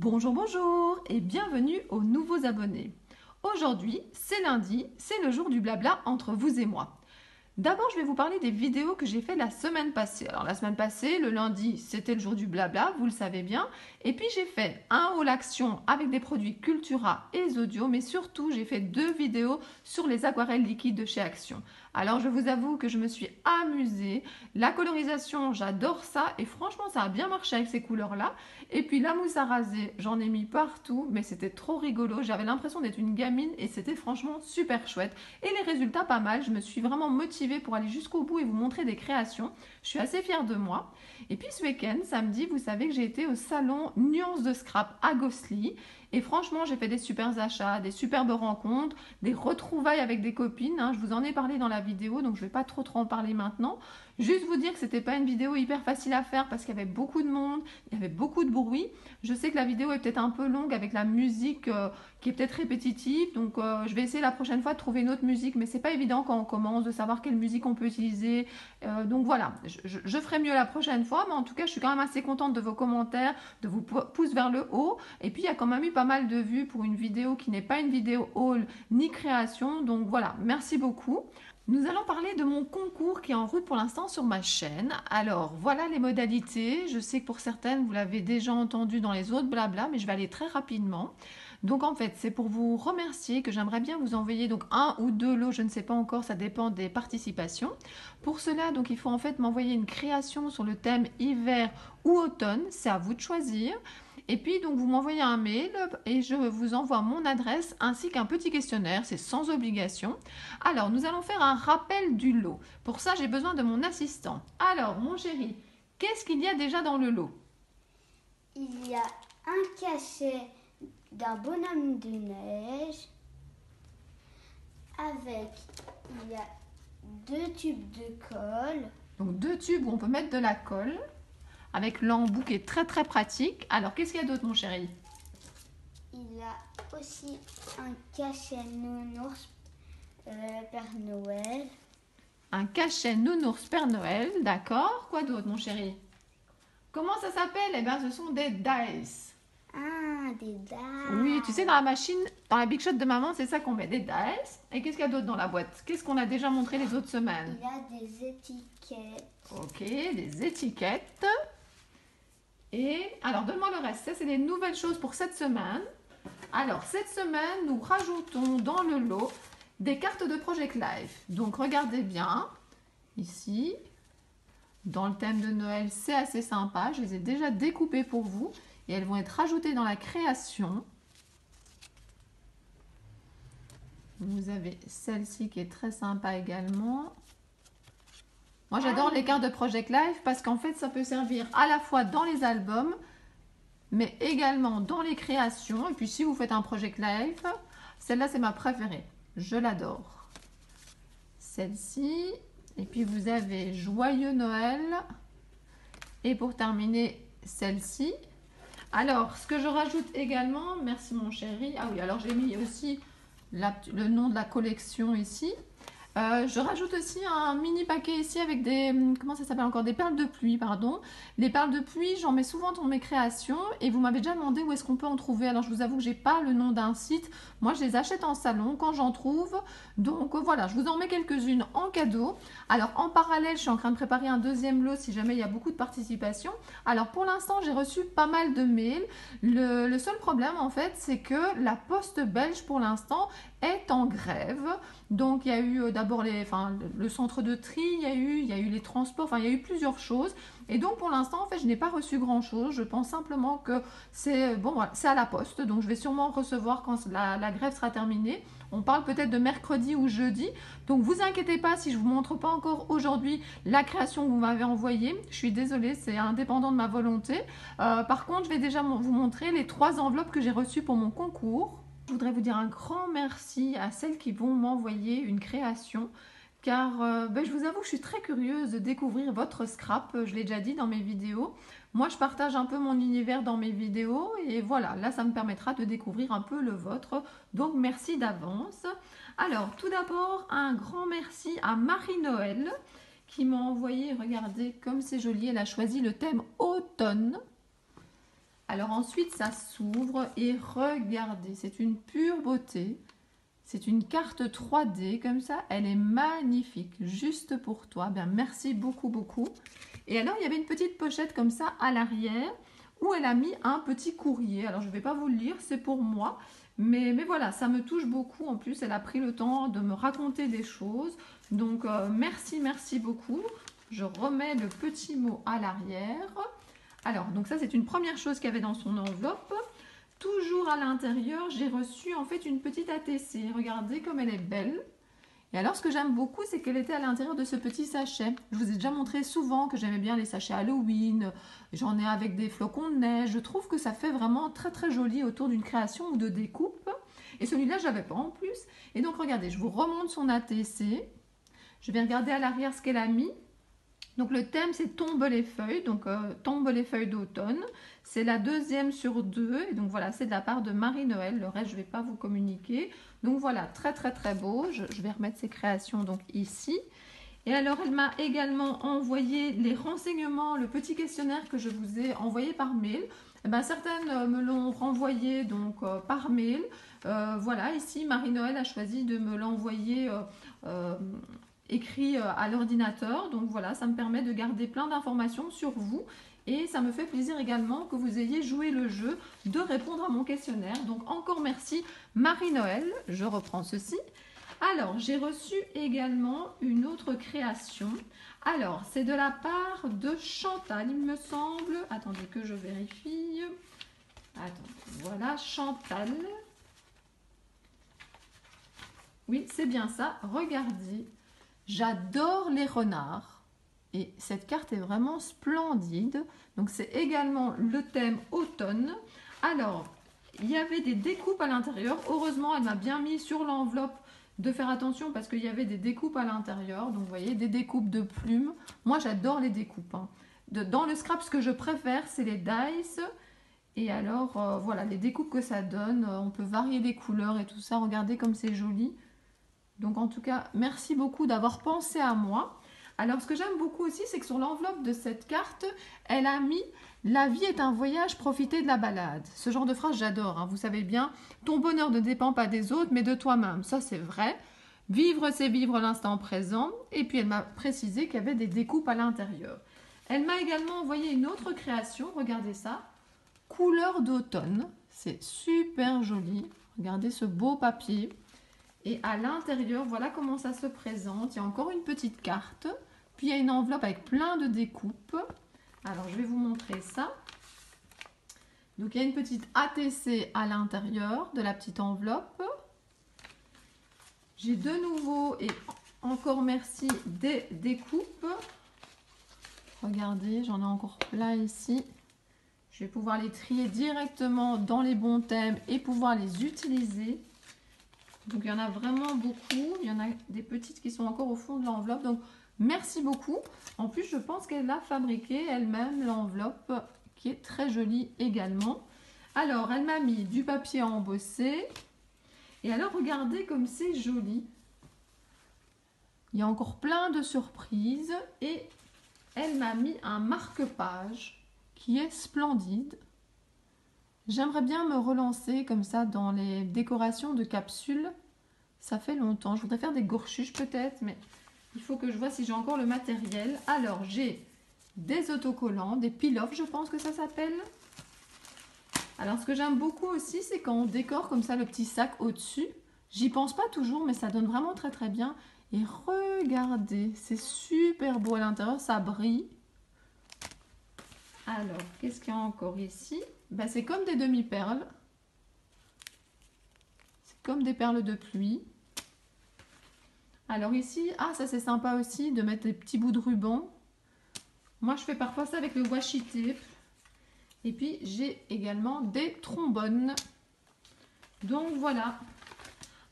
Bonjour, bonjour et bienvenue aux nouveaux abonnés. Aujourd'hui, c'est lundi, c'est le jour du blabla entre vous et moi. D'abord, je vais vous parler des vidéos que j'ai fait la semaine passée. Alors la semaine passée, le lundi, c'était le jour du blabla, vous le savez bien. Et puis j'ai fait un haul action avec des produits Cultura et Zodio, mais surtout j'ai fait 2 vidéos sur les aquarelles liquides de chez Action. Alors je vous avoue que je me suis amusée. La colorisation, j'adore ça et franchement ça a bien marché avec ces couleurs-là. Et puis la mousse à raser, j'en ai mis partout, mais c'était trop rigolo. J'avais l'impression d'être une gamine et c'était franchement super chouette. Et les résultats pas mal, je me suis vraiment motivée pour aller jusqu'au bout et vous montrer des créations. Je suis assez fière de moi. Et puis ce week-end, samedi, vous savez que j'ai été au salon Nuance de Scrap à Gosselies. Et franchement, j'ai fait des super achats, des superbes rencontres, des retrouvailles avec des copines. Je vous en ai parlé dans la vidéo, donc je ne vais pas trop en parler maintenant. Juste vous dire que c'était pas une vidéo hyper facile à faire parce qu'il y avait beaucoup de monde, il y avait beaucoup de bruit. Je sais que la vidéo est peut-être un peu longue avec la musique qui est peut-être répétitive, donc je vais essayer la prochaine fois de trouver une autre musique, mais c'est pas évident quand on commence de savoir quelle musique on peut utiliser. Donc voilà, je ferai mieux la prochaine fois, mais en tout cas je suis quand même assez contente de vos commentaires, de vos pouces vers le haut. Et puis il y a quand même eu pas mal de vues pour une vidéo qui n'est pas une vidéo haul ni création, donc voilà, merci beaucoup. Nous allons parler de mon concours qui est en route pour l'instant sur ma chaîne. Alors voilà les modalités. Je sais que pour certaines vous l'avez déjà entendu dans les autres blabla, mais je vais aller très rapidement. Donc en fait c'est pour vous remercier que j'aimerais bien vous envoyer donc 1 ou 2 lots, je ne sais pas encore, ça dépend des participations. Pour cela donc il faut en fait m'envoyer une création sur le thème hiver ou automne, c'est à vous de choisir. Et puis donc vous m'envoyez un mail et je vous envoie mon adresse ainsi qu'un petit questionnaire, c'est sans obligation. Alors nous allons faire un rappel du lot. Pour ça j'ai besoin de mon assistant. Alors mon chéri, qu'est-ce qu'il y a déjà dans le lot? Il y a un cachet d'un bonhomme de neige avec, il y a 2 tubes de colle. Donc 2 tubes où on peut mettre de la colle avec l'embout qui est très très pratique. Alors qu'est-ce qu'il y a d'autre mon chéri? Il y a aussi un cachet nounours Père Noël. Un cachet nounours Père Noël, d'accord. Quoi d'autre mon chéri? Comment ça s'appelle? Eh bien ce sont des dice. Ah, des dates. Oui, tu sais, dans la machine, dans la Big Shot de maman, c'est ça qu'on met, des dice. Et qu'est-ce qu'il y a d'autre dans la boîte? Qu'est-ce qu'on a déjà montré les autres semaines? Il y a des étiquettes. Ok, des étiquettes. Et alors, donne-moi le reste. Ça, c'est des nouvelles choses pour cette semaine. Alors, cette semaine, nous rajoutons dans le lot des cartes de Project Life. Donc, regardez bien, ici, dans le thème de Noël, c'est assez sympa. Je les ai déjà découpées pour vous. Et elles vont être rajoutées dans la création. Vous avez celle-ci qui est très sympa également. Moi, j'adore les cartes de Project Life parce qu'en fait, ça peut servir à la fois dans les albums, mais également dans les créations. Et puis, si vous faites un Project Life, celle-là, c'est ma préférée. Je l'adore. Celle-ci. Et puis, vous avez Joyeux Noël. Et pour terminer, celle-ci. Alors, ce que je rajoute également, merci mon chéri. Ah oui, alors j'ai mis aussi le nom de la collection ici. Je rajoute aussi un mini paquet ici avec des, comment ça s'appelle encore, des perles de pluie, pardon. Les perles de pluie, j'en mets souvent dans mes créations et vous m'avez déjà demandé où est-ce qu'on peut en trouver. Alors je vous avoue que j'ai pas le nom d'un site. Moi je les achète en salon quand j'en trouve. Donc voilà, je vous en mets quelques-unes en cadeau. Alors en parallèle, je suis en train de préparer un deuxième lot si jamais il y a beaucoup de participation. Alors pour l'instant, j'ai reçu pas mal de mails. Le seul problème en fait, c'est que la poste belge pour l'instant est en grève. Donc il y a eu d'abord le centre de tri, il y a eu les transports, enfin il y a eu plusieurs choses. Et donc pour l'instant en fait je n'ai pas reçu grand chose. Je pense simplement que c'est bon, voilà, c'est à la poste. Donc je vais sûrement recevoir quand la grève sera terminée. On parle peut-être de mercredi ou jeudi. Donc vous inquiétez pas si je vous montre pas encore aujourd'hui la création que vous m'avez envoyée. Je suis désolée, c'est indépendant de ma volonté. Par contre je vais déjà vous montrer les 3 enveloppes que j'ai reçues pour mon concours. Je voudrais vous dire un grand merci à celles qui vont m'envoyer une création car je vous avoue que je suis très curieuse de découvrir votre scrap, je l'ai déjà dit dans mes vidéos. Moi je partage un peu mon univers dans mes vidéos et voilà, là ça me permettra de découvrir un peu le vôtre, donc merci d'avance. Alors tout d'abord un grand merci à Marie-Noël qui m'a envoyé, regardez comme c'est joli, elle a choisi le thème automne. Alors ensuite, ça s'ouvre et regardez, c'est une pure beauté. C'est une carte 3D comme ça, elle est magnifique, juste pour toi. Bien, merci beaucoup, beaucoup. Et alors, il y avait une petite pochette comme ça à l'arrière où elle a mis un petit courrier. Alors, je ne vais pas vous le lire, c'est pour moi. Mais voilà, ça me touche beaucoup. En plus, elle a pris le temps de me raconter des choses. Donc, merci, merci beaucoup. Je remets le petit mot à l'arrière. Alors, donc ça, c'est une première chose qu'il y avait dans son enveloppe. Toujours à l'intérieur, j'ai reçu en fait une petite ATC. Regardez comme elle est belle. Et alors, ce que j'aime beaucoup, c'est qu'elle était à l'intérieur de ce petit sachet. Je vous ai déjà montré souvent que j'aimais bien les sachets Halloween. J'en ai avec des flocons de neige. Je trouve que ça fait vraiment très très joli autour d'une création ou de découpe. Et celui-là, je l'avais pas en plus. Et donc, regardez, je vous remonte son ATC. Je vais regarder à l'arrière ce qu'elle a mis. Donc le thème c'est tombe les feuilles, donc tombe les feuilles d'automne. C'est la deuxième sur 2 et donc voilà, c'est de la part de Marie-Noël. Le reste je ne vais pas vous communiquer. Donc voilà, très très très beau. Je vais remettre ses créations donc ici. Et alors elle m'a également envoyé les renseignements, le petit questionnaire que je vous ai envoyé par mail. Eh ben, certaines me l'ont renvoyé donc par mail. Voilà, ici Marie-Noël a choisi de me l'envoyer écrit à l'ordinateur. Donc voilà, ça me permet de garder plein d'informations sur vous. Et ça me fait plaisir également que vous ayez joué le jeu de répondre à mon questionnaire. Donc encore merci Marie-Noël. Je reprends ceci. Alors, j'ai reçu également une autre création. Alors, c'est de la part de Chantal, il me semble. Attendez que je vérifie. Attendez, voilà, Chantal. Oui, c'est bien ça. Regardez. J'adore les renards et cette carte est vraiment splendide. Donc c'est également le thème automne. Alors, il y avait des découpes à l'intérieur. Heureusement, elle m'a bien mis sur l'enveloppe de faire attention parce qu'il y avait des découpes à l'intérieur. Donc vous voyez, des découpes de plumes. Moi, j'adore les découpes. Hein. Dans le scrap, ce que je préfère, c'est les dice. Et alors, voilà, les découpes que ça donne. On peut varier les couleurs et tout ça. Regardez comme c'est joli. Donc en tout cas, merci beaucoup d'avoir pensé à moi. Alors ce que j'aime beaucoup aussi, c'est que sur l'enveloppe de cette carte, elle a mis « La vie est un voyage, profitez de la balade ». Ce genre de phrase, j'adore. Hein. Vous savez bien, ton bonheur ne dépend pas des autres, mais de toi-même. Ça, c'est vrai. Vivre, c'est vivre l'instant présent. Et puis, elle m'a précisé qu'il y avait des découpes à l'intérieur. Elle m'a également envoyé une autre création. Regardez ça. Couleur d'automne. C'est super joli. Regardez ce beau papier. Et à l'intérieur, voilà comment ça se présente. Il y a encore une petite carte. Puis il y a une enveloppe avec plein de découpes. Alors, je vais vous montrer ça. Donc, il y a une petite ATC à l'intérieur de la petite enveloppe. J'ai de nouveau, et encore merci, des découpes. Regardez, j'en ai encore plein ici. Je vais pouvoir les trier directement dans les bons thèmes et pouvoir les utiliser. Donc, il y en a vraiment beaucoup. Il y en a des petites qui sont encore au fond de l'enveloppe. Donc, merci beaucoup. En plus, je pense qu'elle a fabriqué elle-même l'enveloppe qui est très jolie également. Alors, elle m'a mis du papier embossé. Et alors, regardez comme c'est joli. Il y a encore plein de surprises. Et elle m'a mis un marque-page qui est splendide. J'aimerais bien me relancer comme ça dans les décorations de capsules. Ça fait longtemps. Je voudrais faire des gourchuches peut-être, mais il faut que je vois si j'ai encore le matériel. Alors, j'ai des autocollants, des peel-off, je pense que ça s'appelle. Alors, ce que j'aime beaucoup aussi, c'est quand on décore comme ça le petit sac au-dessus. J'y pense pas toujours, mais ça donne vraiment très très bien. Et regardez, c'est super beau à l'intérieur, ça brille. Alors, qu'est-ce qu'il y a encore ici? Ben, c'est comme des demi-perles. C'est comme des perles de pluie. Alors ici, ça c'est sympa aussi de mettre des petits bouts de ruban. Moi, je fais parfois ça avec le washi tape. Et puis, j'ai également des trombones. Donc voilà.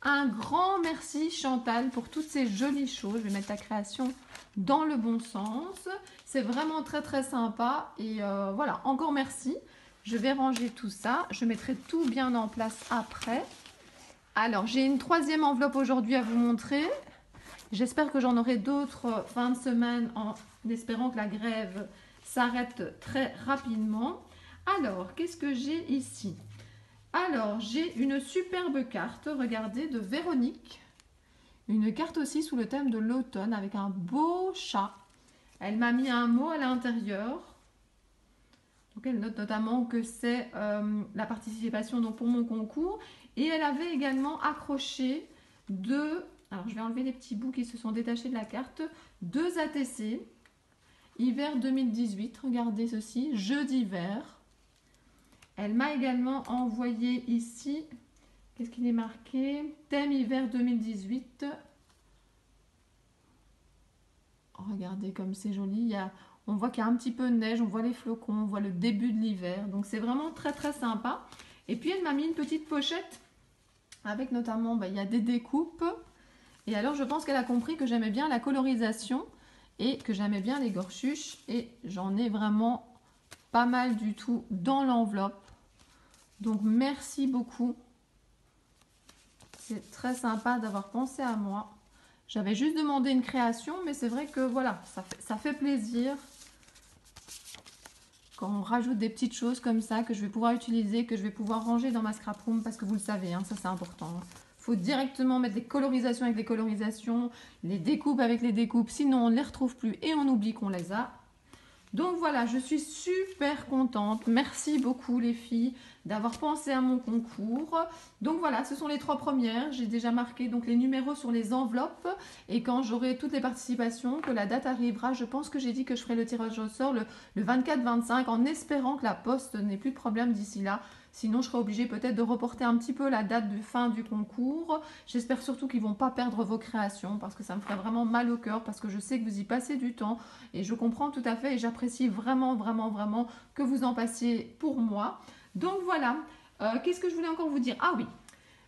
Un grand merci Chantal pour toutes ces jolies choses. Je vais mettre ta création dans le bon sens. C'est vraiment très très sympa. Et voilà, encore merci. Je vais ranger tout ça. Je mettrai tout bien en place après. Alors, j'ai une troisième enveloppe aujourd'hui à vous montrer. J'espère que j'en aurai d'autres fin de semaine en espérant que la grève s'arrête très rapidement. Alors, qu'est-ce que j'ai ici? Alors, j'ai une superbe carte, regardez, de Véronique. Une carte aussi sous le thème de l'automne avec un beau chat. Elle m'a mis un mot à l'intérieur. Donc, elle note notamment que c'est la participation donc, pour mon concours. Et elle avait également accroché deux... Alors, je vais enlever les petits bouts qui se sont détachés de la carte. Deux ATC. Hiver 2018, regardez ceci, jeu d'hiver. Elle m'a également envoyé ici, qu'est-ce qu'il est marqué? Thème hiver 2018. Regardez comme c'est joli, on voit qu'il y a un petit peu de neige, on voit les flocons, on voit le début de l'hiver. Donc c'est vraiment très très sympa. Et puis elle m'a mis une petite pochette avec notamment, il y a des découpes. Et alors je pense qu'elle a compris que j'aimais bien la colorisation et que j'aimais bien les gorchuches. Et j'en ai vraiment pas mal du tout dans l'enveloppe. Donc merci beaucoup. C'est très sympa d'avoir pensé à moi. J'avais juste demandé une création, mais c'est vrai que voilà, ça fait plaisir quand on rajoute des petites choses comme ça que je vais pouvoir utiliser, que je vais pouvoir ranger dans ma scrap room, parce que vous le savez, hein, ça c'est important. Il faut directement mettre les colorisations avec les colorisations, les découpes avec les découpes, sinon on ne les retrouve plus et on oublie qu'on les a. Donc voilà, je suis super contente. Merci beaucoup les filles d'avoir pensé à mon concours. Donc voilà, ce sont les 3 premières. J'ai déjà marqué donc les numéros sur les enveloppes. Et quand j'aurai toutes les participations, que la date arrivera, je pense que j'ai dit que je ferai le tirage au sort le 24-25 en espérant que la poste n'ait plus de problème d'ici là. Sinon, je serai obligée peut-être de reporter un petit peu la date de fin du concours. J'espère surtout qu'ils ne vont pas perdre vos créations parce que ça me ferait vraiment mal au cœur parce que je sais que vous y passez du temps et je comprends tout à fait et j'apprécie vraiment, vraiment, vraiment que vous en passiez pour moi. Donc voilà, qu'est-ce que je voulais encore vous dire? Ah oui,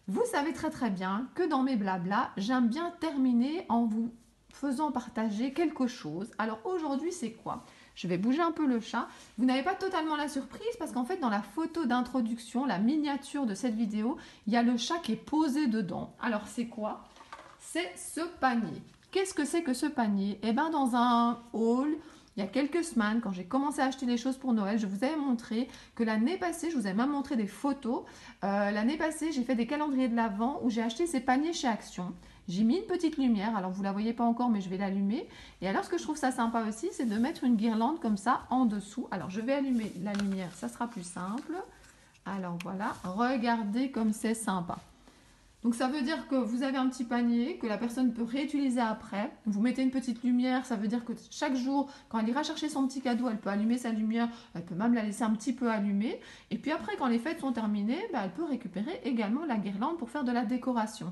vous savez très très bien que dans mes blablas, j'aime bien terminer en vous faisant partager quelque chose. Alors aujourd'hui, c'est quoi? Je vais bouger un peu le chat. Vous n'avez pas totalement la surprise parce qu'en fait, dans la photo d'introduction, la miniature de cette vidéo, il y a le chat qui est posé dedans. Alors, c'est quoi? C'est ce panier. Qu'est-ce que c'est que ce panier? Eh bien, dans un haul, il y a quelques semaines, quand j'ai commencé à acheter les choses pour Noël, je vous avais montré que l'année passée, je vous avais même montré des photos. L'année passée, j'ai fait des calendriers de l'Avent où j'ai acheté ces paniers chez Action. J'ai mis une petite lumière, alors vous ne la voyez pas encore mais je vais l'allumer. Et alors ce que je trouve ça sympa aussi, c'est de mettre une guirlande comme ça en dessous. Alors je vais allumer la lumière, ça sera plus simple. Alors voilà, regardez comme c'est sympa. Donc ça veut dire que vous avez un petit panier que la personne peut réutiliser après. Vous mettez une petite lumière, ça veut dire que chaque jour, quand elle ira chercher son petit cadeau, elle peut allumer sa lumière, elle peut même la laisser un petit peu allumée. Et puis après, quand les fêtes sont terminées, elle peut récupérer également la guirlande pour faire de la décoration.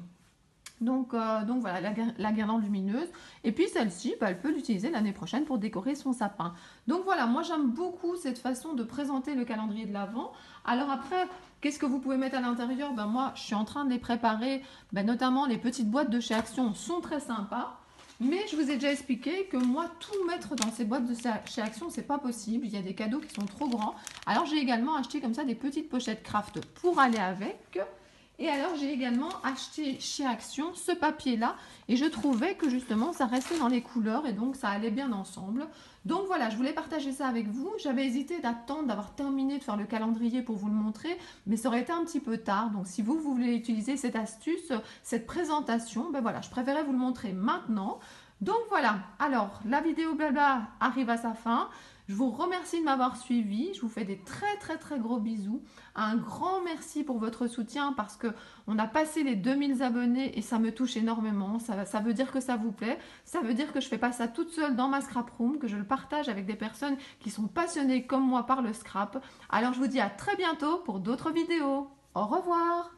Donc voilà, la guirlande lumineuse. Et puis celle-ci, elle peut l'utiliser l'année prochaine pour décorer son sapin. Donc voilà, moi j'aime beaucoup cette façon de présenter le calendrier de l'Avent. Alors après, qu'est-ce que vous pouvez mettre à l'intérieur? Moi, je suis en train de les préparer. Notamment, les petites boîtes de chez Action sont très sympas. Mais je vous ai déjà expliqué que moi, tout mettre dans ces boîtes de chez Action, c'est pas possible. Il y a des cadeaux qui sont trop grands. Alors j'ai également acheté comme ça des petites pochettes craft pour aller avec. Et alors, j'ai également acheté chez Action ce papier-là et je trouvais que justement, ça restait dans les couleurs et donc ça allait bien ensemble. Donc voilà, je voulais partager ça avec vous. J'avais hésité d'attendre d'avoir terminé de faire le calendrier pour vous le montrer, mais ça aurait été un petit peu tard. Donc si vous voulez utiliser cette astuce, cette présentation, voilà, je préférais vous le montrer maintenant. Donc voilà, alors la vidéo blabla arrive à sa fin. Je vous remercie de m'avoir suivi. Je vous fais des très très très gros bisous. Un grand merci pour votre soutien parce que on a passé les 2000 abonnés et ça me touche énormément. Ça veut dire que ça vous plaît. Ça veut dire que je ne fais pas ça toute seule dans ma scrap room, que je le partage avec des personnes qui sont passionnées comme moi par le scrap. Alors je vous dis à très bientôt pour d'autres vidéos. Au revoir!